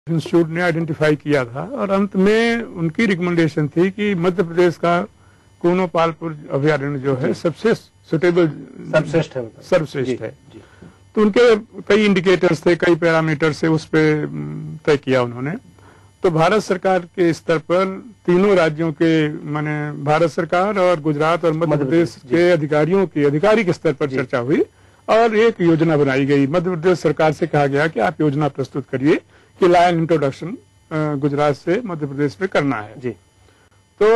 Institute ने identify किया था और अंत में उनकी रिकमेंडेशन थी कि मध्य प्रदेश का कोनोपालपुर अभयारण्य जो है सबसे सुटेबल सर्वश्रेष्ठ है। तो उनके कई इंडिकेटर्स थे, कई पैरामीटर से उस पर तय किया उन्होंने। तो भारत सरकार के स्तर पर तीनों राज्यों के माने भारत सरकार और गुजरात और मध्य प्रदेश के अधिकारियों की आधिकारिक स्तर पर चर्चा हुई और एक योजना बनाई गई। मध्य प्रदेश सरकार से कहा गया कि आप योजना प्रस्तुत करिए कि लायन इंट्रोडक्शन गुजरात से मध्य प्रदेश में करना है जी। तो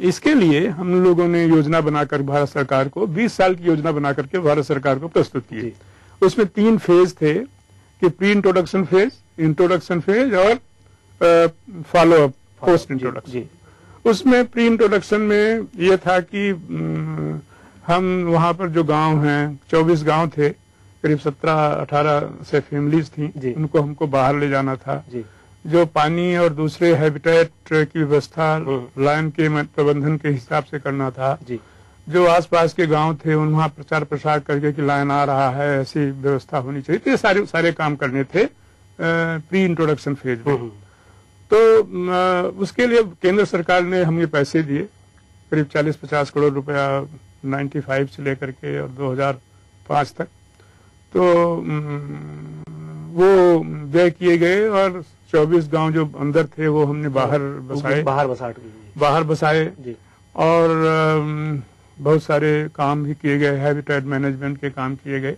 इसके लिए हम लोगों ने योजना बनाकर भारत सरकार को 20 साल की योजना बना करके भारत सरकार को प्रस्तुत की। उसमें 3 फेज थे कि pre introduction phase, introduction phase और फॉलो अप पोस्ट इंट्रोडक्शन। उसमें प्री इंट्रोडक्शन में ये था कि हम वहां पर जो गांव हैं 24 गांव थे, करीब 17-18 से फैमिलीज थी, उनको हमको बाहर ले जाना था। जो पानी और दूसरे हैबिटेट की व्यवस्था लायन के प्रबंधन के हिसाब से करना था। जो आसपास के गांव थे उन वहां प्रचार प्रसार करके कि लायन आ रहा है ऐसी व्यवस्था होनी चाहिए। तो ये सारे काम करने थे प्री इंट्रोडक्शन फेज में। तो उसके लिए केंद्र सरकार ने हमें पैसे दिए, करीब 40-50 करोड़ रुपया 95 से लेकर के और 2005 तक। तो वो व्यय किए गए और 24 गांव जो अंदर थे वो हमने बाहर बसाए और बहुत सारे काम भी किए गए, हैबिटेट मैनेजमेंट के काम किए गए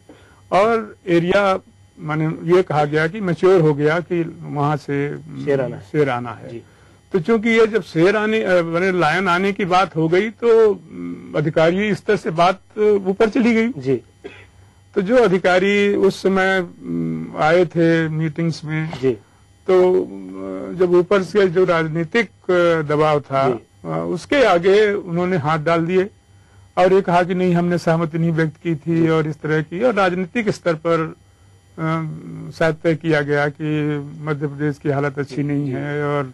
और एरिया माने ये कहा गया कि मैच्योर हो गया कि वहां से शेर आना है। तो चूंकि ये जब शेर आने लायन आने की बात हो गई तो अधिकारी स्तर से बात ऊपर चली गई जी। तो जो अधिकारी उस समय आए थे मीटिंग्स में जी, तो जब ऊपर से जो राजनीतिक दबाव था उसके आगे उन्होंने हाथ डाल दिए और ये कहा कि नहीं हमने सहमति नहीं व्यक्त की थी और इस तरह की, और राजनीतिक स्तर पर शायद तय किया गया कि मध्य प्रदेश की हालत अच्छी नहीं है और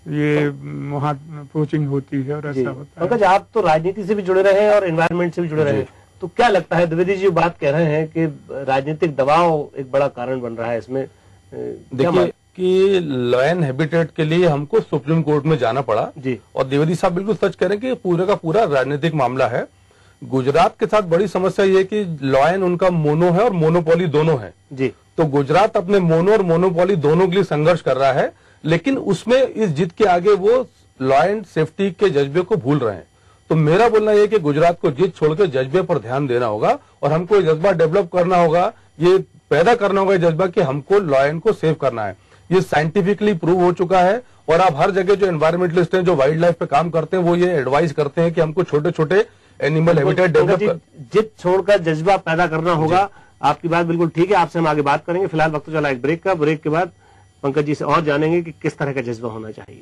ये वहाँ पोचिंग होती है और ऐसा होता है। पंकज, आप तो राजनीति से भी जुड़े रहे हैं और एनवायरमेंट से भी जुड़े रहे हैं, तो क्या लगता है द्विवेदी जी बात कह रहे हैं कि राजनीतिक दबाव एक बड़ा कारण बन रहा है इसमें? देखिए कि लायन हैबिटेट के लिए हमको सुप्रीम कोर्ट में जाना पड़ा जी, और द्विवेदी साहब बिल्कुल सच कह रहे हैं कि पूरे का पूरा राजनीतिक मामला है। गुजरात के साथ बड़ी समस्या ये कि लायन उनका मोनो है और मोनोपोली दोनों है जी। तो गुजरात अपने मोनो और मोनोपोली दोनों के लिए संघर्ष कर रहा है, लेकिन उसमें इस जिद के आगे वो लायन सेफ्टी के जज्बे को भूल रहे हैं। तो मेरा बोलना यह कि गुजरात को जिद छोड़ के जज्बे पर ध्यान देना होगा और हमको ये जज्बा डेवलप करना होगा, ये पैदा करना होगा ये जज्बा कि हमको लायन को सेव करना है। ये साइंटिफिकली प्रूव हो चुका है और आप हर जगह जो एनवायरमेंटलिस्ट हैं जो वाइल्ड लाइफ पे काम करते हैं वो ये एडवाइस करते हैं कि हमको छोटे छोटे एनिमल हैबिटेट डेवलप जिद छोड़कर जज्बा पैदा करना होगा। आपकी बात बिल्कुल ठीक है, आपसे हम आगे बात करेंगे। फिलहाल वक्त चला एक ब्रेक का, ब्रेक के बाद पंकज जी से और जानेंगे कि किस तरह का जज्बा होना चाहिए।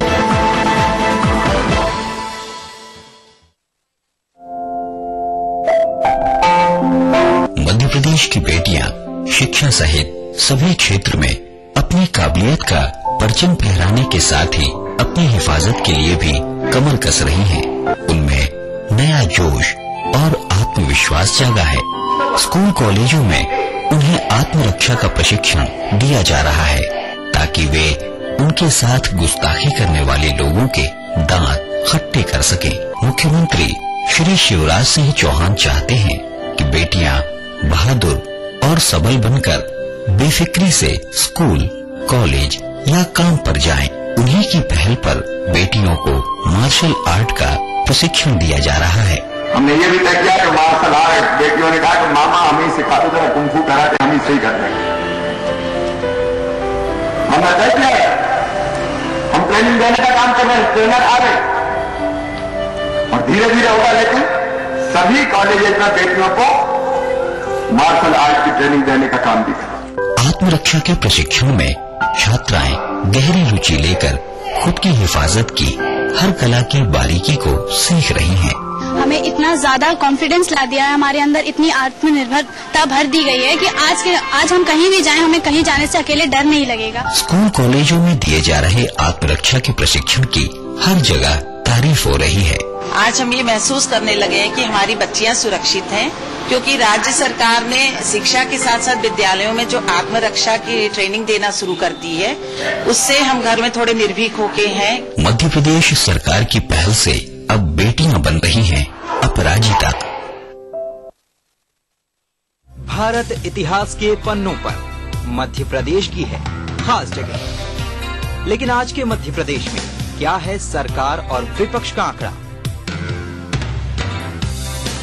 मध्य प्रदेश की बेटियां शिक्षा सहित सभी क्षेत्र में अपनी काबिलियत का परचम फहराने के साथ ही अपनी हिफाजत के लिए भी कमर कस रही हैं। उनमें नया जोश और आत्मविश्वास जागा है। स्कूल कॉलेजों में उन्हें आत्मरक्षा का प्रशिक्षण दिया जा रहा है ताकि वे उनके साथ गुस्ताखी करने वाले लोगों के दांत खट्टे कर सकें। मुख्यमंत्री श्री शिवराज सिंह चौहान चाहते हैं कि बेटियां बहादुर और सबल बनकर बेफिक्री से स्कूल, कॉलेज या काम पर जाएं। उन्हीं की पहल पर बेटियों को मार्शल आर्ट का प्रशिक्षण दिया जा रहा है। हमने ये भी तय किया कि मार्शल आर्ट बेटियों ने कहा कि मामा हमें सिखा दो, जरा कुंफू कराटे हम ही सही कर देंगे। हमने तय किया, हम ट्रेनिंग देने का काम कर रहे हैं, ट्रेनर आ गए और धीरे धीरे होगा, लेकिन सभी कॉलेजेस में बेटियों को मार्शल आर्ट की ट्रेनिंग देने का काम भी करें। आत्मरक्षा के प्रशिक्षण में छात्राएं गहरी रुचि लेकर खुद की हिफाजत की हर कला की बारीकी को सीख रही हैं। हमें इतना ज्यादा कॉन्फिडेंस ला दिया है, हमारे अंदर इतनी आत्मनिर्भरता भर दी गई है कि आज हम कहीं भी जाएं हमें कहीं जाने से अकेले डर नहीं लगेगा। स्कूल कॉलेजों में दिए जा रहे आत्मरक्षा के प्रशिक्षण की हर जगह तारीफ हो रही है। आज हम ये महसूस करने लगे हैं कि हमारी बच्चियां सुरक्षित हैं, क्योंकि राज्य सरकार ने शिक्षा के साथ साथ विद्यालयों में जो आत्मरक्षा की ट्रेनिंग देना शुरू कर दी है, उससे हम घर में थोड़े निर्भीक होके हैं। मध्य प्रदेश सरकार की पहल से अब बेटियां बन रही हैं अपराजिता। भारत इतिहास के पन्नों पर मध्य प्रदेश की है खास जगह, लेकिन आज के मध्य प्रदेश में क्या है सरकार और विपक्ष का आंकड़ा?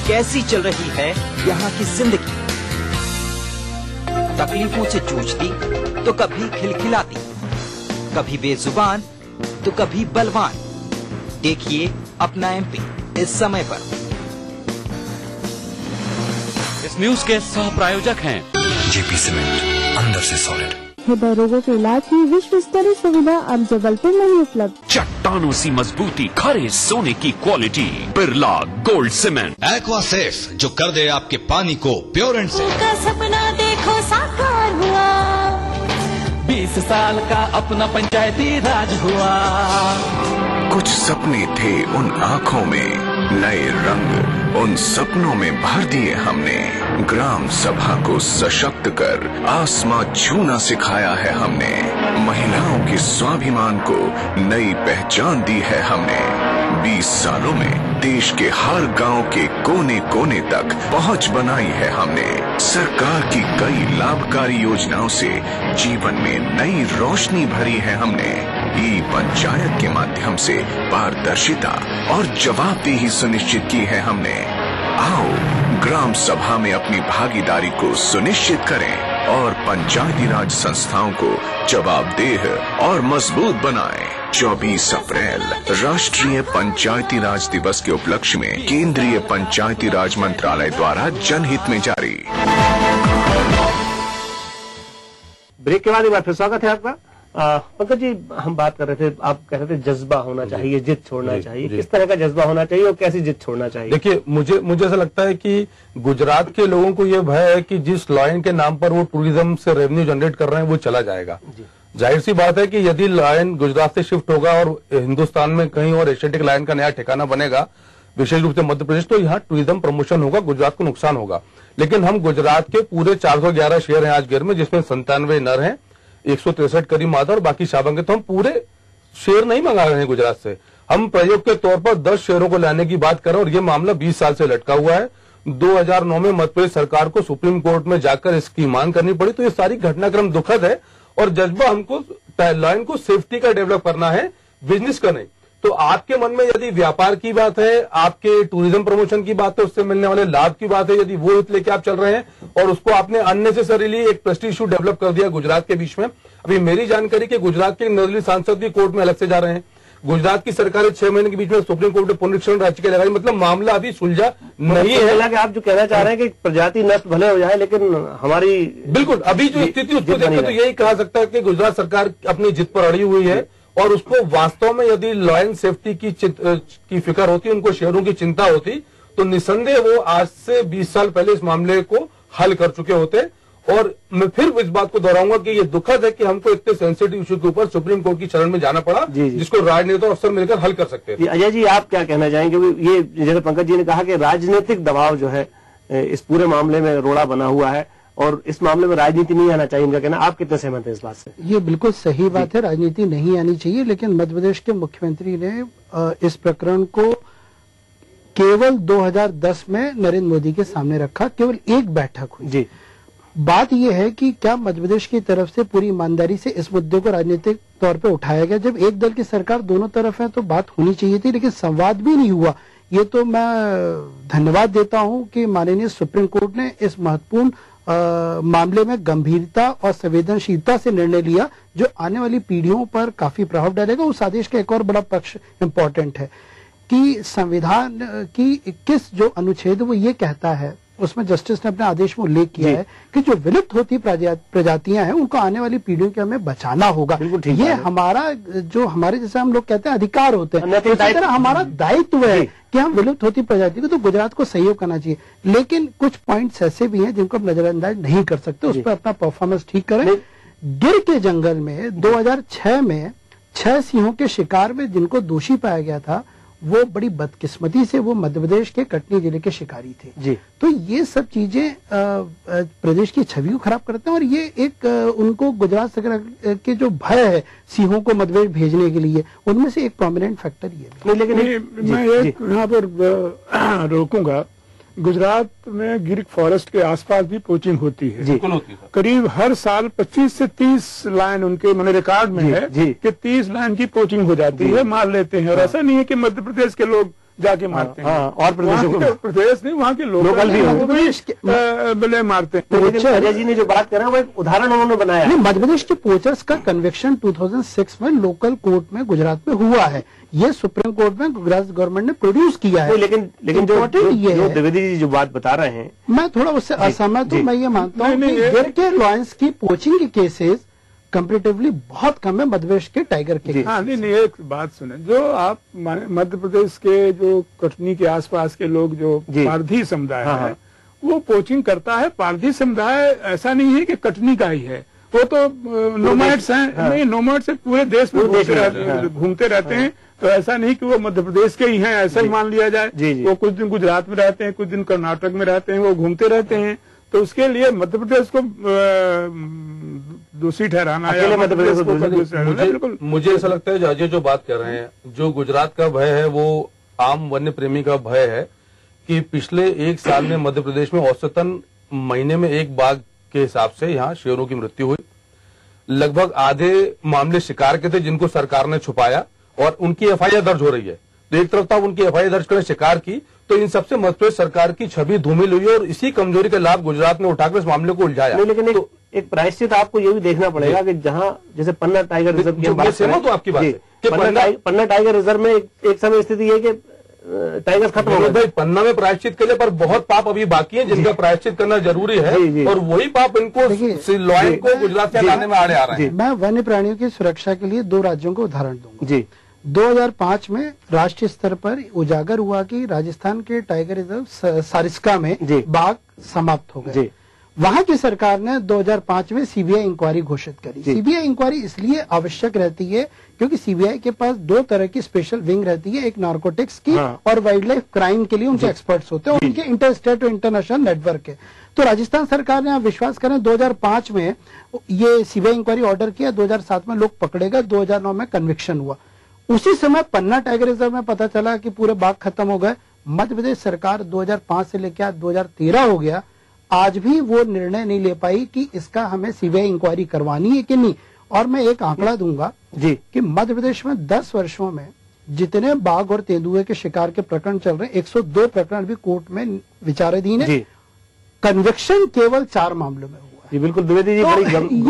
कैसी चल रही है यहाँ की जिंदगी? तकलीफों से जूझती तो कभी खिलखिलाती, कभी बेजुबान तो कभी बलवान। देखिए अपना एमपी इस समय पर। इस न्यूज के सह प्रायोजक हैं जेपी सीमेंट, अंदर से सॉलिड। हृदय रोगों के इलाज की विश्व स्तरीय सुविधा अब जबलपुर में ही उपलब्ध। चट्टानों सी मजबूती, खरे सोने की quality, Birla gold cement. Aqua safe, जो कर दे आपके पानी को प्योर एंड सेफ। का सपना देखो साकार हुआ, 20 साल का अपना पंचायती राज हुआ। कुछ सपने थे उन आँखों में, नए रंग उन सपनों में भर दिए हमने। ग्राम सभा को सशक्त कर आसमां छूना सिखाया है हमने। महिलाओं के स्वाभिमान को नई पहचान दी है हमने। 20 सालों में देश के हर गांव के कोने कोने तक पहुंच बनाई है हमने। सरकार की कई लाभकारी योजनाओं से जीवन में नई रोशनी भरी है हमने। ई पंचायत के माध्यम से पारदर्शिता और जवाबदेही सुनिश्चित की है हमने। आओ ग्राम सभा में अपनी भागीदारी को सुनिश्चित करें और पंचायती राज संस्थाओं को जवाबदेह और मजबूत बनाएं। 24 अप्रैल राष्ट्रीय पंचायती राज दिवस के उपलक्ष्य में केंद्रीय पंचायती राज मंत्रालय द्वारा जनहित में जारी। ब्रेक के बाद एक बार फिर स्वागत है आपका। पंकज जी, हम बात कर रहे थे, आप कह रहे थे जज्बा होना चाहिए, जिद छोड़ना चाहिए। किस तरह का जज्बा होना चाहिए और कैसी जिद छोड़ना चाहिए? देखिए, मुझे ऐसा लगता है कि गुजरात के लोगों को ये भय है कि जिस लाइन के नाम पर वो टूरिज्म से रेवेन्यू जनरेट कर रहे हैं वो चला जाएगा। जाहिर सी बात है कि यदि लाइन गुजरात से शिफ्ट होगा और हिंदुस्तान में कहीं और एशियाटिक लाइन का नया ठिकाना बनेगा, विशेष रूप से मध्य प्रदेश, तो यहाँ टूरिज्म प्रमोशन होगा, गुजरात को नुकसान होगा। लेकिन हम गुजरात के पूरे 411 शहर हैं आज गिर में, जिसमें 97 नर हैं, 163 करीब मादा और बाकी शाबंग है। तो हम पूरे शेयर नहीं मंगा रहे हैं गुजरात से। हम प्रयोग के तौर पर 10 शेयरों को लाने की बात कर रहे हैं और ये मामला 20 साल से लटका हुआ है। 2009 में मध्य प्रदेश सरकार को सुप्रीम कोर्ट में जाकर इसकी मांग करनी पड़ी। तो ये सारी घटनाक्रम दुखद है और जज्बा हमको लाइन को सेफ्टी का डेवलप करना है, बिजनेस का नहीं। तो आपके मन में यदि व्यापार की बात है, आपके टूरिज्म प्रमोशन की बात है, उससे मिलने वाले लाभ की बात है, यदि वो हित लेके आप चल रहे हैं और उसको आपने अननेसेसरीली एक प्रेस्टीज इशू डेवलप कर दिया गुजरात के बीच में। अभी मेरी जानकारी कि गुजरात के निर्दलीय सांसद भी कोर्ट में अलग से जा रहे हैं। गुजरात की सरकार 6 महीने के बीच में सुप्रीम कोर्ट में पुनरीक्षण राज्य के लगाई। मतलब मामला अभी सुलझा नहीं है। कि आप जो कहना चाह रहे हैं कि प्रजाति नष्ट भले हो जाए, लेकिन हमारी बिल्कुल अभी जो स्थिति उसको देखकर तो यही कहा सकता है कि गुजरात सरकार अपनी जिद पर अड़ी हुई है और उसको वास्तव में यदि लॉ एंड सेफ्टी की फिक्र होती, उनको शेयरों की चिंता होती, तो निसंदेह वो आज से 20 साल पहले इस मामले को हल कर चुके होते। और मैं फिर इस बात को दोहराऊंगा कि ये दुखद है कि हमको इतने सेंसिटिव इशू के ऊपर सुप्रीम कोर्ट की शरण में जाना पड़ा, जिसको राजनेता अफसर मिलकर हल कर सकते थे। अजय जी, आप क्या कहना चाहेंगे? क्योंकि ये जैसे पंकज जी ने कहा कि राजनीतिक दबाव जो है इस पूरे मामले में रोड़ा बना हुआ है और इस मामले में राजनीति नहीं आना चाहिए, इनका कहना। आप कितने सहमत हैं इस बात से? ये बिल्कुल सही बात है, राजनीति नहीं आनी चाहिए। लेकिन मध्य प्रदेश के मुख्यमंत्री ने इस प्रकरण को केवल 2010 में नरेंद्र मोदी के सामने रखा, केवल एक बैठक हुई जी। बात यह है कि क्या मध्य प्रदेश की तरफ से पूरी ईमानदारी से इस मुद्दे को राजनीतिक तौर पे उठाया गया? जब एक दल की सरकार दोनों तरफ है तो बात होनी चाहिए थी, लेकिन संवाद भी नहीं हुआ। ये तो मैं धन्यवाद देता हूं कि माननीय सुप्रीम कोर्ट ने इस महत्वपूर्ण मामले में गंभीरता और संवेदनशीलता से निर्णय लिया, जो आने वाली पीढ़ियों पर काफी प्रभाव डालेगा। उस आदेश का एक और बड़ा पक्ष इम्पोर्टेंट है कि संविधान की 21 जो अनुच्छेद वो ये कहता है, उसमें जस्टिस ने अपने आदेश में उल्लेख किया है कि जो विलुप्त होती प्रजातियां हैं उनको आने वाली पीढ़ियों के हमें बचाना होगा। ये हमारा जो हमारे जैसे हम लोग कहते हैं अधिकार होते हैं, इसी तरह हमारा दायित्व है कि हम विलुप्त होती प्रजाति को, तो गुजरात को सहयोग करना चाहिए। लेकिन कुछ पॉइंट्स ऐसे भी हैं जिनको हम नजरअंदाज नहीं कर सकते, उस पर अपना परफॉर्मेंस ठीक करें। गिर के जंगल में 2006 में 6 सिंहों के शिकार में जिनको दोषी पाया गया था, वो बड़ी बदकिस्मती से वो मध्य प्रदेश के कटनी जिले के शिकारी थे जी। तो ये सब चीजें प्रदेश की छवि को खराब करते हैं और ये एक उनको गुजरात सरकार के जो भय है सिंहों को मध्य प्रदेश भेजने के लिए उनमें से एक प्रोमिनेंट फैक्टर ये नहीं, लेकिन मैं एक यहाँ पर रोकूंगा। गुजरात में गिर फॉरेस्ट के आसपास भी पोचिंग होती है, करीब हर साल 25 से 30 लाइन उनके मैंने रिकॉर्ड में है कि 30 लाइन की पोचिंग हो जाती है, मार लेते हैं। और ऐसा नहीं है कि मध्य प्रदेश के लोग जाके मारते हैं, और प्रदेश नहीं वहाँ के लोकल भी मारते हैं। तो अजय जी ने जो बात करा वो एक उदाहरण उन्होंने बनाया है। मध्य प्रदेश के पोचर्स का कन्विक्शन 2006 में लोकल कोर्ट में गुजरात में हुआ है, ये सुप्रीम कोर्ट में गुजरात गवर्नमेंट ने प्रोड्यूस किया है। लेकिन जो द्विवेदी जी जो बात बता रहे हैं मैं थोड़ा उससे असहमत हूँ। मैं ये मानता हूँ कि गिर के लॉयंस की पोचिंग के केसेस कंपेरेटिवली बहुत कम है मध्य प्रदेश के टाइगर के। हाँ नहीं एक बात सुने, जो आप मध्य प्रदेश के जो कटनी के आसपास के लोग जो पारधी समुदाय है वो पोचिंग करता है। पारधी समुदाय ऐसा नहीं है कि कटनी का ही है, वो तो नोमैड्स हैं। नहीं, नोमैड्स पूरे देश में घूमते रहते हैं, तो ऐसा नहीं कि वो मध्य प्रदेश के ही हैं ऐसा ही मान लिया जाए। वो कुछ दिन गुजरात में रहते हैं, कुछ दिन कर्नाटक में रहते हैं, वो घूमते रहते हैं। तो उसके लिए मध्य प्रदेश को दोषी ठहराना या मध्य प्रदेश को मुझे ऐसा लगता है अजय जो बात कर रहे हैं, जो गुजरात का भय है वो आम वन्य प्रेमी का भय है कि पिछले एक साल में मध्य प्रदेश में औसतन महीने में एक बाघ के हिसाब से यहाँ शेरों की मृत्यु हुई। लगभग आधे मामले शिकार के थे जिनको सरकार ने छुपाया और उनकी एफआईआर दर्ज हो रही है। तो एक तरफ था उनकी एफआईआर दर्ज करें शिकार की, तो इन सबसे मध्य प्रदेश सरकार की छवि धूमिल हुई और इसी कमजोरी का लाभ गुजरात ने उठाकर इस मामले को उलझाया। लेकिन एक प्रायश्चित आपको ये भी देखना पड़ेगा कि जहां जैसे पन्ना टाइगर रिजर्व की बात तो आपकी बात है, पन्ना टाइगर रिजर्व में एक समय स्थिति है कि टाइगर खत्म हो गए। भाई पन्ना में प्रायश्चित के लिए पर बहुत पाप अभी बाकी है जिनका प्रायश्चित करना जरूरी है और वही पाप इनको लॉयन को गुजरात से लाने में आड़े आ रहे हैं। मैं वन्य प्राणियों की सुरक्षा के लिए 2 राज्यों को उदाहरण दूंगा जी। 2005 में राष्ट्रीय स्तर पर उजागर हुआ कि राजस्थान के टाइगर रिजर्व सारिस्का में बाघ समाप्त हो गए। वहां की सरकार ने 2005 में सीबीआई इंक्वायरी घोषित करी। सीबीआई इंक्वायरी इसलिए आवश्यक रहती है क्योंकि सीबीआई के पास 2 तरह की स्पेशल विंग रहती है, एक नार्कोटिक्स की और वाइल्ड लाइफ क्राइम के लिए उनके एक्सपर्ट्स होते हैं और उनके इंटर स्टेट और इंटरनेशनल नेटवर्क है। तो राजस्थान सरकार ने आप विश्वास करें 2005 में ये सीबीआई इंक्वायरी ऑर्डर किया, 2007 में लोग पकड़े गए, 2009 में कन्विक्शन हुआ। उसी समय पन्ना टाइगर रिजर्व में पता चला कि पूरे बाघ खत्म हो गए। मध्य प्रदेश सरकार 2005 से लेकर 2013 हो गया, आज भी वो निर्णय नहीं ले पाई कि इसका हमें सीबीआई इंक्वायरी करवानी है कि नहीं। और मैं एक आंकड़ा दूंगा जी कि मध्य प्रदेश में 10 वर्षों में जितने बाघ और तेंदुए के शिकार के प्रकरण चल रहे हैं 102 प्रकरण भी कोर्ट में विचाराधीन है। कन्विक्शन केवल 4 मामलों में हुआ जी। बिल्कुल द्विवेदी जी,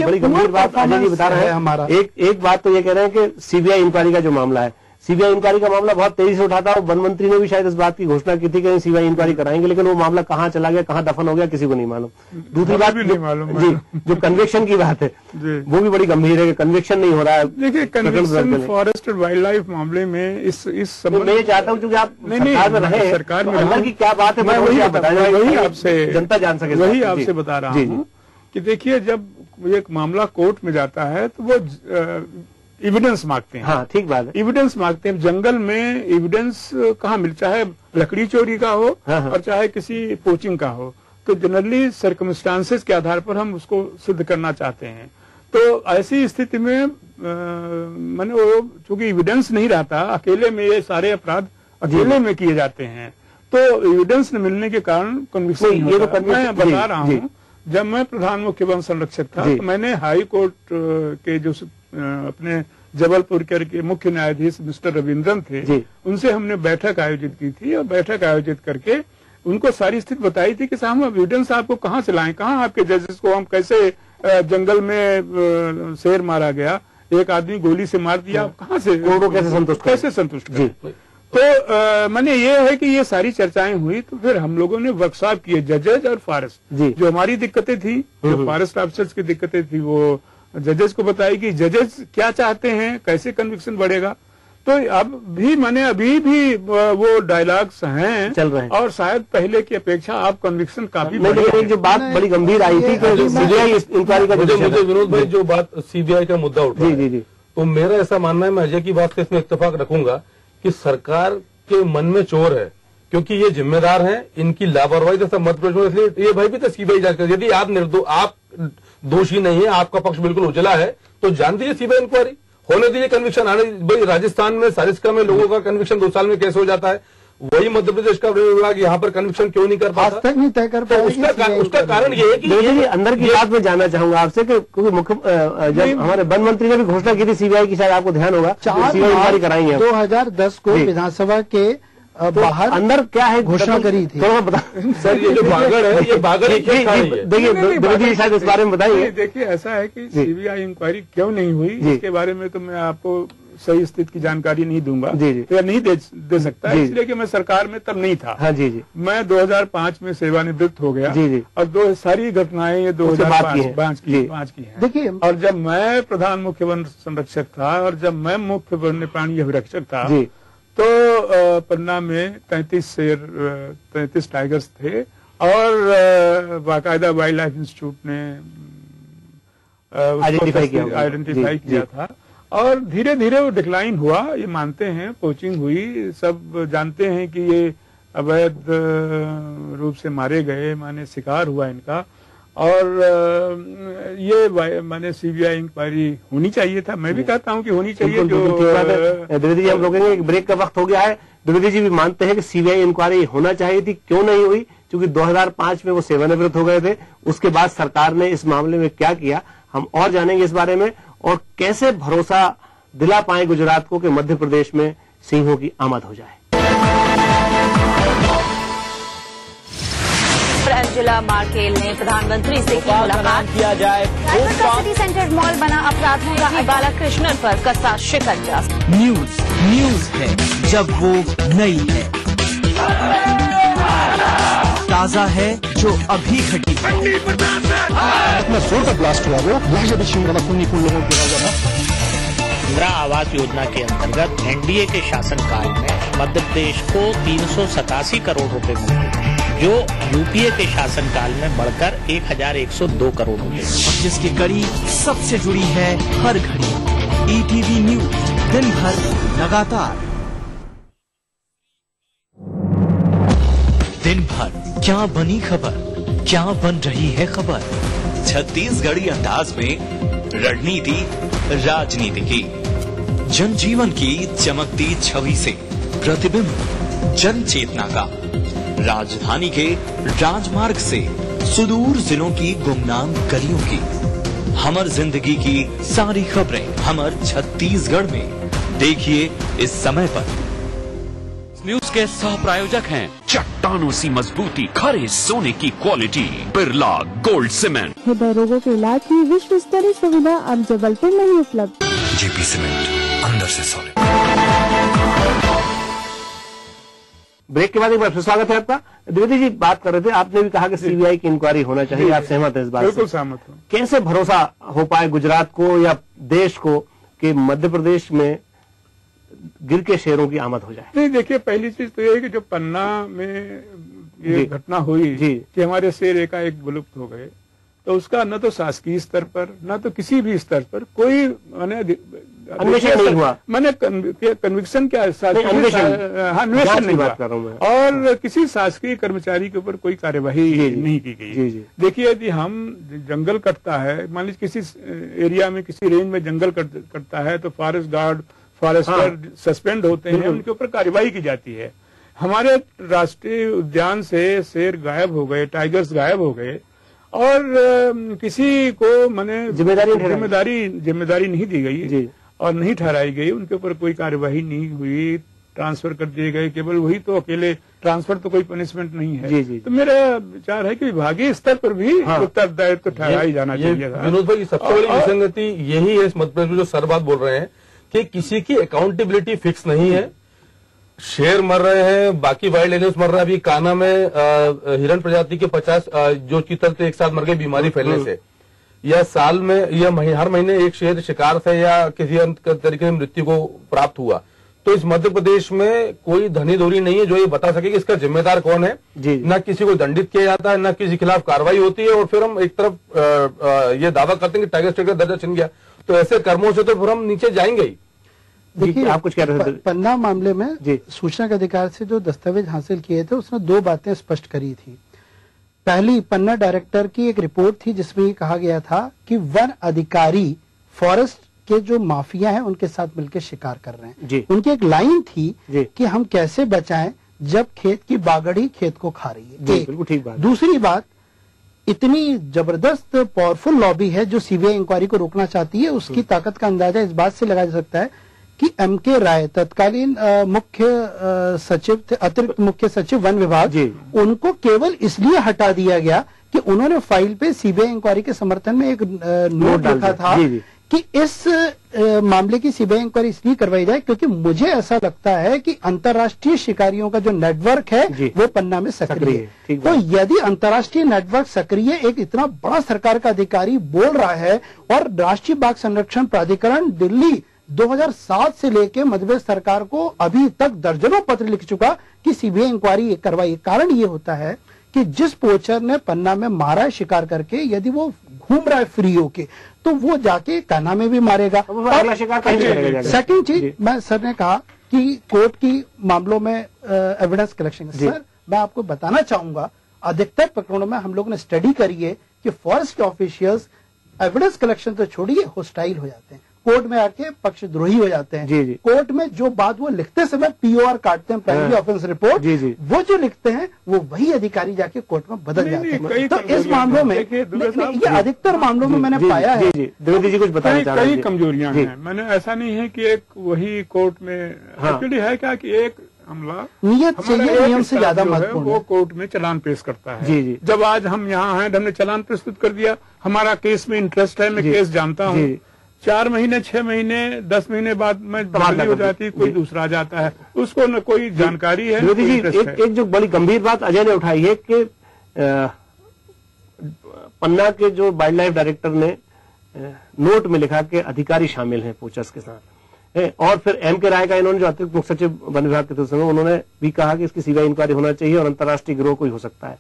बड़ी गंभीर बात अजय जी बता रहे हैं। हमारा एक बात तो ये कह रहे हैं कि सीबीआई इंक्वायरी का जो मामला है, सीबीआई इंक्वायरी का मामला बहुत तेजी से उठाता है। वन मंत्री ने भी शायद इस बात की घोषणा की थी कि सीबीआई इंक्वायरी कराएंगे, लेकिन वो मामला कहाँ चला गया, कहाँ दफन हो गया, किसी को नहीं मालूम। दूसरी बात भी नहीं मालूम जी, जो कन्विक्शन की बात है वो भी बड़ी गंभीर है कि कन्विक्शन नहीं हो रहा है। देखिए कन्विक्शन फॉरेस्ट और वाइल्ड लाइफ मामले में इस संबंध मैं ये चाहता हूँ क्योंकि आप सरकार में रहे, सरकार में अंदर की क्या बात है वही आपसे जनता जान सके, वही आपसे बता रहा हूँ कि देखिए जब एक मामला कोर्ट में जाता है तो वो एविडेंस मांगते हैं। हाँ ठीक बात है, एविडेंस मांगते हैं। जंगल में एविडेंस कहाँ मिल, चाहे लकड़ी चोरी का हो और चाहे किसी पोचिंग का हो, तो जनरली सर्कमस्टांसेस के आधार पर हम उसको सिद्ध करना चाहते हैं। तो ऐसी स्थिति में मैंने वो चूंकि एविडेंस नहीं रहता, अकेले में ये सारे अपराध अकेले में किए जाते हैं, तो एविडेंस न मिलने के कारण कन्विक्शन ये तो मैं बता रहा हूँ। जब मैं प्रधान मुख्य वन संरक्षक था तो मैंने हाई कोर्ट के जो अपने जबलपुर के मुख्य न्यायाधीश मिस्टर रविंद्रन थे, उनसे हमने बैठक आयोजित की थी और बैठक आयोजित करके उनको सारी स्थिति बताई थी कि साहब एविडेंस आपको कहाँ से लाएं, कहाँ आपके जजेस को हम कैसे जंगल में शेर मारा गया, एक आदमी गोली से मार दिया, कहाँ से कैसे संतुष्ट करें। तो मैंने ये है कि ये सारी चर्चाएं हुई, तो फिर हम लोगों ने वर्कशॉप किए जजेज और फॉरेस्ट। जो हमारी दिक्कतें थी, जो फॉरेस्ट ऑफिसर्स की दिक्कतें थी, वो जजेस को बताई कि जजेस क्या चाहते हैं, कैसे कन्विक्शन बढ़ेगा। तो अब भी मैंने अभी भी वो डायलॉग्स हैं चल रहे हैं और शायद पहले की अपेक्षा आप कन्विक्शन काफी एक जो बात बड़ी गंभीर आई थी कि सीबीआई इंक्वायरी का मुझे विनोद भाई जो बात सीबीआई का मुद्दा उठा जी, तो मेरा ऐसा मानना है, मैं अजय की बात से इसमें इत्तेफाक रखूंगा कि सरकार के मन में चोर है, क्योंकि ये जिम्मेदार हैं, इनकी लापरवाही तो सब मध्य प्रदेश में, इसलिए ये भाई भी तो सीबीआई जांच कर। यदि आप दोषी नहीं है, आपका पक्ष बिल्कुल उजला है, तो जान दीजिए सीबीआई इंक्वायरी होने दीजिए, कन्विक्शन आने। भाई राजस्थान में सारिस्का में लोगों का कन्विक्शन 2 साल में कैसे हो जाता है, वही मध्य प्रदेश का विभाग यहाँ पर कन्विक्शन क्यों नहीं कर पाता? आज तक नहीं तय कर पाया। उसका कारण ये है कि अंदर की बात में जानना चाहूंगा आपसे, क्योंकि जब हमारे वन मंत्री ने भी घोषणा की थी सीबीआई की, शायद आपको ध्यान होगा, 4 मार्च कराएंगे 2010 को विधानसभा के बाहर अंदर क्या है घोषणा करी थी। थोड़ा बता सर, ये जो बागड़ है, ये बागड़ देखिए शायद इस बारे में बताइए। देखिए ऐसा है कि सीबीआई इंक्वायरी क्यों नहीं हुई, इसके बारे में तो मैं आपको सही स्थिति की जानकारी नहीं दूंगा या नहीं दे सकता, इसलिए कि मैं सरकार में तब नहीं था। हाँ जी। मैं 2005 में सेवानिवृत्त हो गया और सारी घटनाएं ये 2005 की हैं। देखिए, और जब मैं प्रधान मुख्य वन संरक्षक था और जब मैं मुख्य वन्य प्राणी अभिरक्षक था, तो पन्ना में 33 टाइगर्स थे और बाकायदा वाइल्ड लाइफ इंस्टीट्यूट ने आइडेंटिफाई किया था। और धीरे धीरे वो डिक्लाइन हुआ, ये मानते हैं, पोचिंग हुई, सब जानते हैं कि ये अवैध रूप से मारे गए, माने शिकार हुआ इनका। और ये माने सीबीआई इंक्वायरी होनी चाहिए था, मैं भी कहता हूं कि होनी चाहिए। द्विवेदी जी, हम रोकेंगे, ब्रेक का वक्त हो गया है। द्विवेदी जी भी मानते हैं कि सीबीआई इंक्वायरी होना चाहिए थी, क्यों नहीं हुई? क्योंकि 2005 में वो सेवानिवृत्त हो गए थे, उसके बाद सरकार ने इस मामले में क्या किया, हम और जानेंगे इस बारे में, और कैसे भरोसा दिला पाए गुजरात को कि मध्य प्रदेश में सिंहों की आमद हो जाए। जिला मार्केल ने प्रधानमंत्री से की मुलाकात, किया जाए। सिटी सेंटर मॉल बना अपराधों का बालाकृष्णन पर कसा शिकंजा। न्यूज है जब वो नई है, ताजा है जो अभी घटी है। इतना जोर का ब्लास्ट हुआ वो लोगों के इंदिरा आवास योजना के अंतर्गत एनडीए के शासनकाल में मध्य प्रदेश को 387 करोड़ रुपए मिले, जो यूपीए के शासनकाल में बढ़कर 1102 करोड़ रुपए, जिसकी कड़ी सबसे जुड़ी है हर घड़ी। ईटीवी न्यूज, दिन भर लगातार, दिन भर क्या बनी खबर, क्या बन रही है खबर। छत्तीसगढ़ी अंदाज में रणनीति राजनीति की, जनजीवन की चमकती छवि से प्रतिबिंब जन चेतना का, राजधानी के राजमार्ग से सुदूर जिलों की गुमनाम गलियों की, हमर जिंदगी की सारी खबरें हमर छत्तीसगढ़ में। देखिए इस समय पर। न्यूज के सह प्रायोजक हैं चट्टानों सी मजबूती, खरे सोने की क्वालिटी, बिरला गोल्ड सीमेंट। हृदय रोगों के इलाज की विश्व स्तरीय सुविधा अब जबलपुर में ही उपलब्ध। जेपी सीमेंट, अंदर से सॉलिड। ब्रेक के बाद एक बार फिर स्वागत है आपका। द्विवेदी जी बात कर रहे थे, आपने भी कहा कि सीबीआई की इंक्वायरी होना चाहिए, आप सहमत हैं इस बात से? बिल्कुल सहमत हूं। कैसे भरोसा हो पाए गुजरात को या देश को कि मध्य प्रदेश में गिर के शेरों की आमद हो जाए? नहीं, देखिए, पहली चीज तो ये है कि जो पन्ना में ये घटना हुई कि हमारे शेर एकाएक विलुप्त हो गए, तो उसका न तो शासकीय स्तर पर न तो किसी भी स्तर पर कोई अन्वेषण नहीं हुआ। मैंने कन्विक्शन क्या, अन्वेषण नहीं बात कर रहा हूँ, और किसी शासकीय कर्मचारी के ऊपर कोई कार्यवाही नहीं की गई। देखिए, यदि हम जंगल कटता है, मान लीजिए किसी एरिया में, किसी रेंज में जंगल कटता है, तो फॉरेस्ट गार्ड, फॉरेस्टर सस्पेंड होते हैं, उनके ऊपर कार्यवाही की जाती है। हमारे राष्ट्रीय उद्यान से शेर गायब हो गए, टाइगर्स गायब हो गए, और किसी को मैंने जिम्मेदारी नहीं दी गई और नहीं ठहराई गई, उनके ऊपर कोई कार्यवाही नहीं हुई, ट्रांसफर कर दिए गए। केवल वही तो अकेले ट्रांसफर तो कोई पनिशमेंट नहीं है। तो मेरा विचार है कि विभागीय स्तर पर भी उत्तरदायित्व तो ठहराया जाना चाहिए। विनोद भाई, सबसे बड़ी विसंगति यही है इस मध्य प्रदेश में, जो सर बात बोल रहे हैं कि किसी की अकाउंटेबिलिटी फिक्स नहीं है। शेर मर रहे हैं, बाकी वाइल्ड एनिमल्स मर रहे हैं। अभी कान्हा में हिरण प्रजाति के 50 जो चीतल थे एक साथ मर गए बीमारी फैलने से, या साल में या हर महीने एक शेर शिकार से या किसी तरीके से मृत्यु को प्राप्त हुआ। तो इस मध्य प्रदेश में कोई धनी धोरी नहीं है जो ये बता सके कि इसका जिम्मेदार कौन है। न किसी को दंडित किया जाता है, न किसी के खिलाफ कार्रवाई होती है, और फिर हम एक तरफ ये दावा करते हैं कि टाइगर स्टेट का दर्जा छिन गया। तो ऐसे कर्मों से तो फिर हम नीचे जाएंगे ही। देखिए आप कुछ कह रहे थे। पन्ना मामले में सूचना के अधिकार से जो दस्तावेज हासिल किए थे उसने 2 बातें स्पष्ट करी थी। पहली, पन्ना डायरेक्टर की एक रिपोर्ट थी जिसमें ये कहा गया था कि वन अधिकारी फॉरेस्ट के जो माफिया हैं उनके साथ मिलकर शिकार कर रहे हैं। उनकी एक लाइन थी कि हम कैसे बचाएं जब खेत की बागड़ी खेत को खा रही है। बिल्कुल ठीक बात। दूसरी बात, इतनी जबरदस्त पावरफुल लॉबी है जो सीबीआई इंक्वायरी को रोकना चाहती है, उसकी ताकत का अंदाजा इस बात से लगाया जा सकता है कि एमके राय तत्कालीन मुख्य सचिव थे, अतिरिक्त मुख्य सचिव वन विभाग, उनको केवल इसलिए हटा दिया गया कि उन्होंने फाइल पे सीबीआई इंक्वायरी के समर्थन में एक नोट लिखा था कि इस मामले की सीबीआई इंक्वायरी इसलिए करवाई जाए क्योंकि मुझे ऐसा लगता है कि अंतर्राष्ट्रीय शिकारियों का जो नेटवर्क है वो पन्ना में सक्रिय है। तो यदि अंतर्राष्ट्रीय नेटवर्क सक्रिय, एक इतना बड़ा सरकार का अधिकारी बोल रहा है और राष्ट्रीय बाघ संरक्षण प्राधिकरण दिल्ली 2007 से लेकर मध्य प्रदेश सरकार को अभी तक दर्जनों पत्र लिख चुका कि सीबीआई इंक्वायरी करवाई। कारण ये होता है कि जिस पोचर ने पन्ना में मारा है शिकार करके, यदि वो घूम रहा है फ्री होके तो वो जाके कान्हा में भी मारेगा। सेकंड चीज, मैं सर ने कहा कि कोर्ट की मामलों में एविडेंस कलेक्शन, सर मैं आपको बताना चाहूंगा अधिकतर प्रकरणों में हम लोग ने स्टडी करी है कि फॉरेस्ट ऑफिशियल्स एविडेंस कलेक्शन तो छोड़िए होस्टाइल हो जाते हैं, कोर्ट में आके पक्षद्रोही हो जाते हैं। कोर्ट में जो बात वो लिखते समय पीओआर काटते हैं, प्राइमरी ऑफेंस रिपोर्ट, वो जो लिखते हैं वो वही अधिकारी जाके कोर्ट में बदल जाते हैं। तो इस मामलों में ये अधिकतर मामलों में मैंने पाया है। द्विवेदी जी कुछ बताना चाह रहे हैं। कई कमजोरियां हैं। मैंने ऐसा नहीं है कि एक वही कोर्ट में एक्चुअली है क्या कि एक हमला नियत चाहिए, नियम से ज्यादा महत्वपूर्ण वो कोर्ट में चालान पेश करता है। जब आज हम यहाँ हैं, हमने चालान प्रस्तुत कर दिया, हमारा केस में इंटरेस्ट है, मैं केस जानता हूँ, 4 महीने 6 महीने 10 महीने बाद में बदली हो जाती है, कोई दूसरा आ जाता है, उसको न कोई जानकारी है। एक जो बड़ी गंभीर बात अजय ने उठाई है कि पन्ना के जो वाइल्ड लाइफ डायरेक्टर ने नोट में लिखा कि अधिकारी शामिल हैं पोचर्स के साथ, और फिर एमके राय का इन्होंने जो अतिरिक्त मुख्य सचिव वन विभाग के थे उन्होंने भी कहा कि इसकी सीबीआई इंक्वायरी होना चाहिए और अंतर्राष्ट्रीय गिरोह कोई हो सकता है।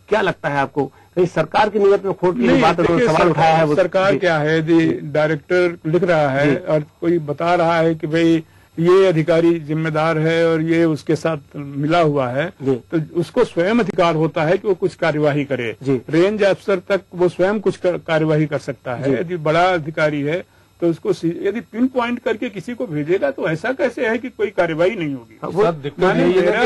क्या लगता है आपको, कहीं सरकार की नियत में खोट की बात सवाल उठाया है? सरकार क्या है, डायरेक्टर लिख रहा है और कोई बता रहा है कि भाई ये अधिकारी जिम्मेदार है और ये उसके साथ मिला हुआ है, तो उसको स्वयं अधिकार होता है कि वो कुछ कार्यवाही करे। रेंज अफसर तक वो स्वयं कुछ कार्यवाही कर सकता है। यदि बड़ा अधिकारी है तो उसको यदि पिन पॉइंट करके किसी को भेजेगा तो ऐसा कैसे है कि कोई कार्रवाई नहीं होगी?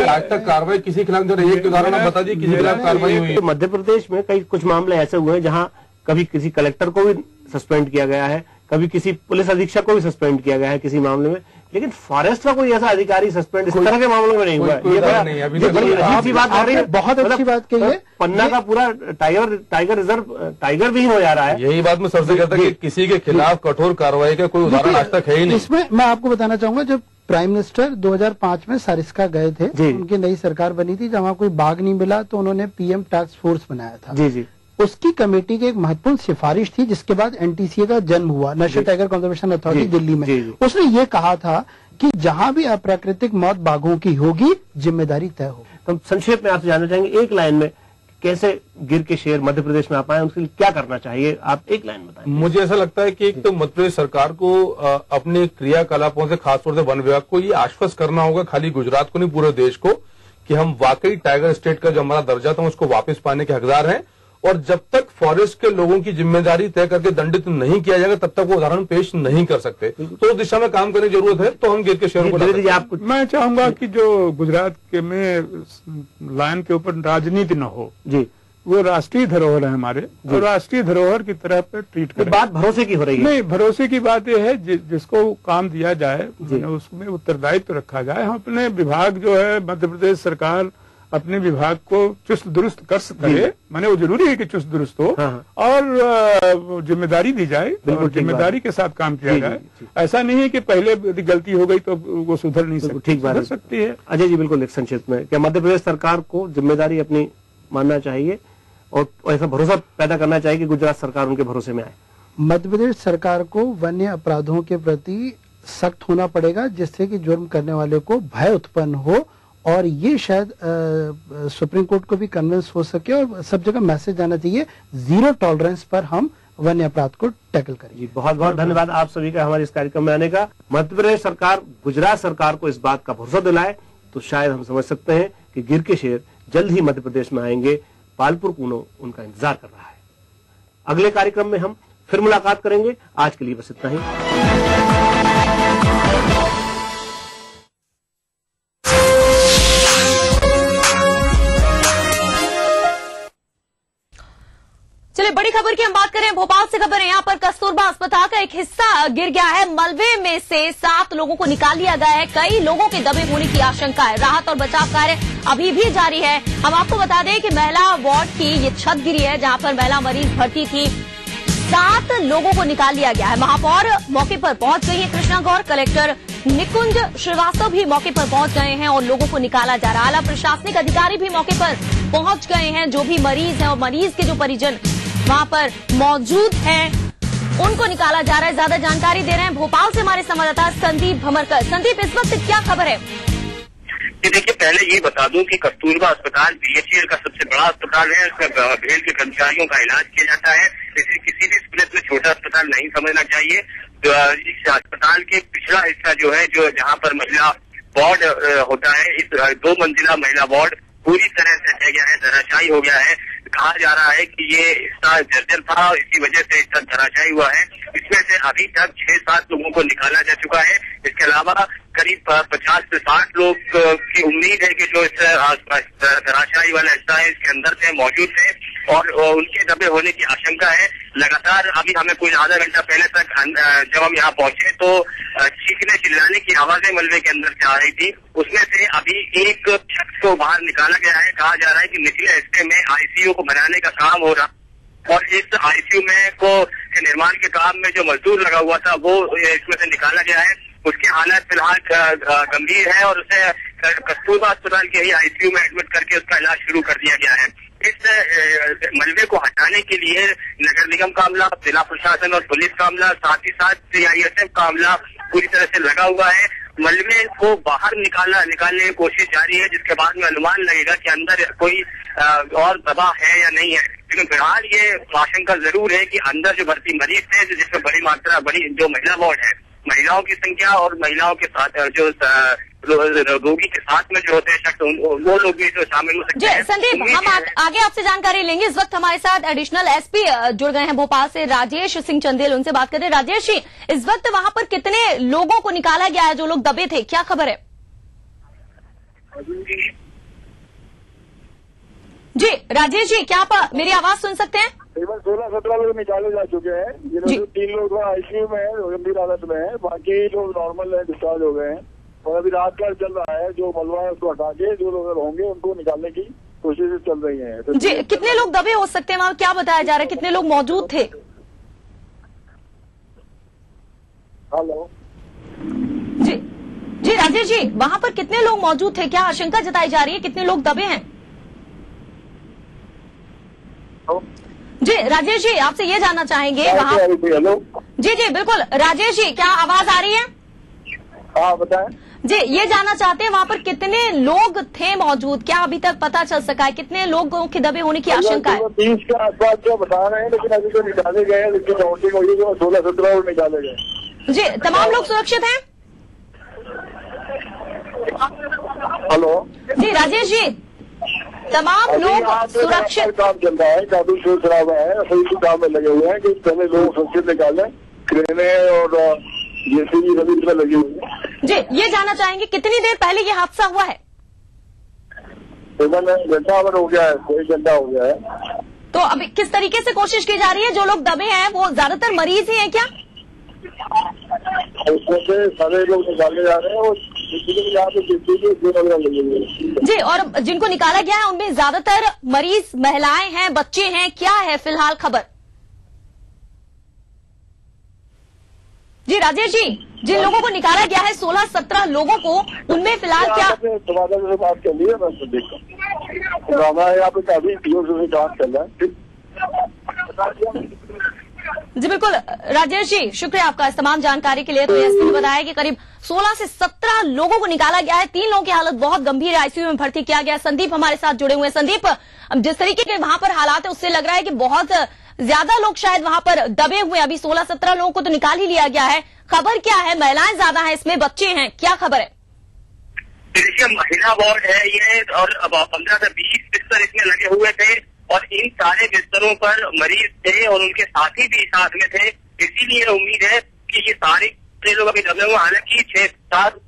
आज तक कार्रवाई किसी के खिलाफ एक उदाहरण बता दी किसी के खिलाफ कार्रवाई हुई? मध्य प्रदेश में कई कुछ मामले ऐसे हुए हैं जहां कभी किसी कलेक्टर को भी सस्पेंड किया गया है, कभी किसी पुलिस अधीक्षक को भी सस्पेंड किया गया है किसी मामले में, लेकिन फॉरेस्ट का कोई ऐसा अधिकारी सस्पेंड इस तरह के मामलों में नहीं हुआ है। ये बात आ रही है, बहुत अच्छी बात कही है। पन्ना का पूरा टाइगर रिजर्व टाइगर भी हो जा रहा है। यही बात मैं सबसे कहता कि किसी के खिलाफ कठोर कार्रवाई का कोई उदाहरण आज तक है ही नहीं। इसमें मैं आपको बताना चाहूंगा, जब प्राइम मिनिस्टर 2005 में सारिस्का गए थे, उनकी नई सरकार बनी थी, जहां कोई बाघ नहीं मिला तो उन्होंने पीएम टास्क फोर्स बनाया था। उसकी कमेटी की एक महत्वपूर्ण सिफारिश थी जिसके बाद एनटीसीए का जन्म हुआ, national tiger conservation authority Delhi में। उसने ये कहा था कि जहां भी अप्राकृतिक मौत बाघों की होगी जिम्मेदारी तय हो। तो संक्षेप में आपसे जानना चाहेंगे एक लाइन में कैसे गिर के शेर मध्य प्रदेश में आ पाए, उसके लिए क्या करना चाहिए, आप एक लाइन बताएं। मुझे ऐसा लगता है कि एक तो मध्य प्रदेश सरकार को अपने क्रियाकलापों से, खासतौर से वन विभाग को ये आश्वस्त करना होगा, खाली गुजरात को नहीं पूरे देश को, कि हम वाकई टाइगर स्टेट का जो हमारा दर्जा था उसको वापस पाने के हकदार हैं। और जब तक फॉरेस्ट के लोगों की जिम्मेदारी तय करके दंडित नहीं किया जाएगा तब तक वो उदाहरण पेश नहीं कर सकते। तो उस दिशा में काम करने की जरूरत है। तो हम गिर के शेरों को मैं चाहूंगा कि जो गुजरात के में लायन के ऊपर राजनीति न हो, वो राष्ट्रीय धरोहर है हमारे, और राष्ट्रीय धरोहर की तरह पे ट्रीट करें। बात भरोसे की हो रही है। नहीं, भरोसे की बात यह है जिसको काम दिया जाए उसमें उत्तरदायित्व रखा जाए। हम अपने विभाग जो है, मध्य प्रदेश सरकार अपने विभाग को चुस्त दुरुस्त करे, माने वो जरूरी है कि चुस्त दुरुस्त हो, और जिम्मेदारी दी जाए और जिम्मेदारी के साथ काम किया जाए। ऐसा नहीं है कि पहले यदि गलती हो गई तो वो सुधर नहीं सकती, ठीक बात सकती है। अजय जी, बिल्कुल संक्षिप्त में, क्या मध्य प्रदेश सरकार को जिम्मेदारी अपनी मानना चाहिए और ऐसा भरोसा पैदा करना चाहिए कि गुजरात सरकार उनके भरोसे में आए? मध्य प्रदेश सरकार को वन्य अपराधों के प्रति सख्त होना पड़ेगा, जिससे कि जुर्म करने वाले को भय उत्पन्न हो, और ये शायद सुप्रीम कोर्ट को भी कन्विंस हो सके, और सब जगह मैसेज जाना चाहिए, जीरो टॉलरेंस पर हम वन्य अपराध को टैकल करें। जी बहुत बहुत धन्यवाद आप सभी का हमारे इस कार्यक्रम में आने का। मध्य प्रदेश सरकार गुजरात सरकार को इस बात का भरोसा दिलाए तो शायद हम समझ सकते हैं कि गिर के शेर जल्द ही मध्य प्रदेश में आएंगे। पालपुर कूनो उनका इंतजार कर रहा है। अगले कार्यक्रम में हम फिर मुलाकात करेंगे। आज के लिए बस इतना ही। चलिए बड़ी खबर की हम बात करें। भोपाल से खबर है। यहाँ पर कस्तूरबा अस्पताल का एक हिस्सा गिर गया है। मलबे में से 7 लोगों को निकाल लिया गया है। कई लोगों के दबे होने की आशंका है। राहत और बचाव कार्य अभी भी जारी है। हम आपको बता दें कि महिला वार्ड की ये छत गिरी है जहाँ पर महिला मरीज भर्ती थी। 7 लोगों को निकाल लिया गया है। महापौर मौके पर पहुंच गई है कृष्णा गौर। कलेक्टर निकुंज श्रीवास्तव भी मौके पर पहुंच गए हैं और लोगों को निकाला जा रहा है। आला प्रशासनिक अधिकारी भी मौके पर पहुंच गए हैं। जो भी मरीज हैं और मरीज के जो परिजन वहां पर मौजूद हैं उनको निकाला जा रहा है। ज्यादा जानकारी दे रहे हैं भोपाल से हमारे संवाददाता संदीप भमरकर। संदीप, इस वक्त क्या खबर है? देखिए, पहले ये बता दूं कि कस्तूरबा अस्पताल बीएचईएल का सबसे बड़ा अस्पताल है। इसमें भेड़ के कर्मचारियों का इलाज किया जाता है। इसे किसी भी स्प्लिट में छोटा अस्पताल नहीं समझना चाहिए। तो इस अस्पताल के पिछला हिस्सा जो है, जो जहाँ पर महिला वार्ड होता है, इस 2 मंजिला महिला वार्ड पूरी तरह से ढह गया है, धराशायी हो गया है। कहा जा रहा है कि ये हिस्सा जर्जर था और इसी वजह से इसका धराशायी हुआ है। इसमें से अभी तक 6-7 लोगों को निकाला जा चुका है। इसके अलावा करीब 50 से 60 लोग की उम्मीद है कि जो इस धराशायी वाला हिस्सा है इसके अंदर से मौजूद थे और उनके दबे होने की आशंका है। लगातार अभी हमें कुछ आधा घंटा पहले तक जब हम यहाँ पहुंचे तो चीखने चिल्लाने की आवाजें मलबे के अंदर से आ रही थी। उसमें से अभी एक शख्स को बाहर निकाला गया है। कहा जा रहा है कि निचले हिस्से में आईसीयू को बनाने का काम हो रहा और इस आईसीयू में के निर्माण के काम में जो मजदूर लगा हुआ था वो इसमें से निकाला गया है। उसकी हालत फिलहाल गंभीर है और उसे कस्तूरबा अस्पताल के ही आईसीयू में एडमिट करके उसका इलाज शुरू कर दिया गया है। इस मलबे को हटाने के लिए नगर निगम का अमला, जिला प्रशासन और पुलिस का अमला, साथ ही साथ सीआईएसएफ का अमला पूरी तरह से लगा हुआ है। मलबे को बाहर निकालने की कोशिश जारी है, जिसके बाद में अनुमान लगेगा कि अंदर कोई और दबा है या नहीं है। लेकिन फिलहाल ये आशंका जरूर है कि अंदर जो भर्ती मरीज थे, जिसमें बड़ी जो महिला वार्ड है, महिलाओं की संख्या और महिलाओं के साथ जो रोगी के साथ में जो होते हैं शख्स, वो लोग भी जो शामिल हो सकते हैं। संदीप, हम आगे आपसे जानकारी लेंगे। इस वक्त हमारे साथ एडिशनल एसपी जुड़ गए हैं भोपाल से, राजेश सिंह चंदेल। उनसे बात करते हैं। राजेश जी, इस वक्त वहां पर कितने लोगों को निकाला गया है जो लोग दबे थे, क्या खबर है? जी राजेश जी, क्या आप मेरी आवाज सुन सकते हैं? केवल 16-17 लोग निकाले जा चुके हैं, जिनमें 3 लोग आईसीयू में है, गंभीर हालत में है। बाकी लोग नॉर्मल है, डिस्चार्ज हो गए हैं और अभी रात का चल रहा है। जो मलबा है उसको हटा के जो लोग होंगे उनको निकालने की कोशिश चल रही है। तो जी, कितने लोग दबे हो सकते हैं वहाँ, क्या बताया जा रहा है? कितने लोग मौजूद थे? हेलो जी राजेश जी, वहाँ पर कितने लोग मौजूद थे? क्या आशंका जताई जा रही है? कितने लोग दबे हैं? जी राजेश जी, आपसे ये जानना चाहेंगे वहाँ। जी बिल्कुल राजेश जी, क्या आवाज आ रही है? हाँ बताएं। जी, ये जानना चाहते हैं वहाँ पर कितने लोग थे मौजूद, क्या अभी तक पता चल सका है? कितने लोगों के दबे होने की आशंका है? 30 के आसपास जो बता रहे हैं, लेकिन अभी तो निकाले गए हैं, जिनकी काउंटिंग हुई जो 16-17 लोग निकाले गए। जी, तमाम लोग सुरक्षित हैं? हेलो जी राजेश जी, तमाम लोग सुरक्षित? काम चल रहा है, काफी शोर शराबा है, सही काम में लगे हुए हैं कि पहले लोग सुरक्षित निकालें। क्रेने और जेसीबी सभी इसमें लगी हुई है। जी, ये जानना चाहेंगे कितनी देर पहले ये हादसा हुआ है? घंटा हो गया है, 1 घंटा हो गया है। तो अभी किस तरीके से कोशिश की जा रही है? जो लोग दबे हैं वो ज्यादातर मरीज ही हैं क्या? उसमें से सारे लोग निकाले जा रहे हैं और यहाँ पे जी, और जिनको निकाला गया है उनमें ज्यादातर मरीज महिलाएं हैं, बच्चे हैं, क्या है फिलहाल खबर? जी राजेश जी, जिन लोगों को निकाला गया है 16-17 लोगों को, उनमें फिलहाल क्या? से बात कर लिया, मैं तो देखा यहाँ पे काफी से जांच चल रहा है। जी बिल्कुल राजेश जी, शुक्रिया आपका इस तमाम जानकारी के लिए। तो एसपी ने बताया कि करीब 16 से 17 लोगों को निकाला गया है। 3 लोगों की हालत बहुत गंभीर है, आईसीयू में भर्ती किया गया है। संदीप हमारे साथ जुड़े हुए हैं। संदीप, जिस तरीके के वहां पर हालात है उससे लग रहा है कि बहुत ज्यादा लोग शायद वहां पर दबे हुए। अभी 16-17 लोगों को तो निकाल ही लिया गया है। खबर क्या है? महिलाएं ज्यादा हैं इसमें, बच्चे हैं, क्या खबर है? देखिए, महिला वार्ड है ये और 15 से 20 बिस्तर इसमें लगे हुए थे और इन सारे बिस्तरों पर मरीज थे और उनके साथी भी साथ में थे। इसीलिए उम्मीद है कि ये सारे लोग अभी दबे हुए, हालांकि 6-7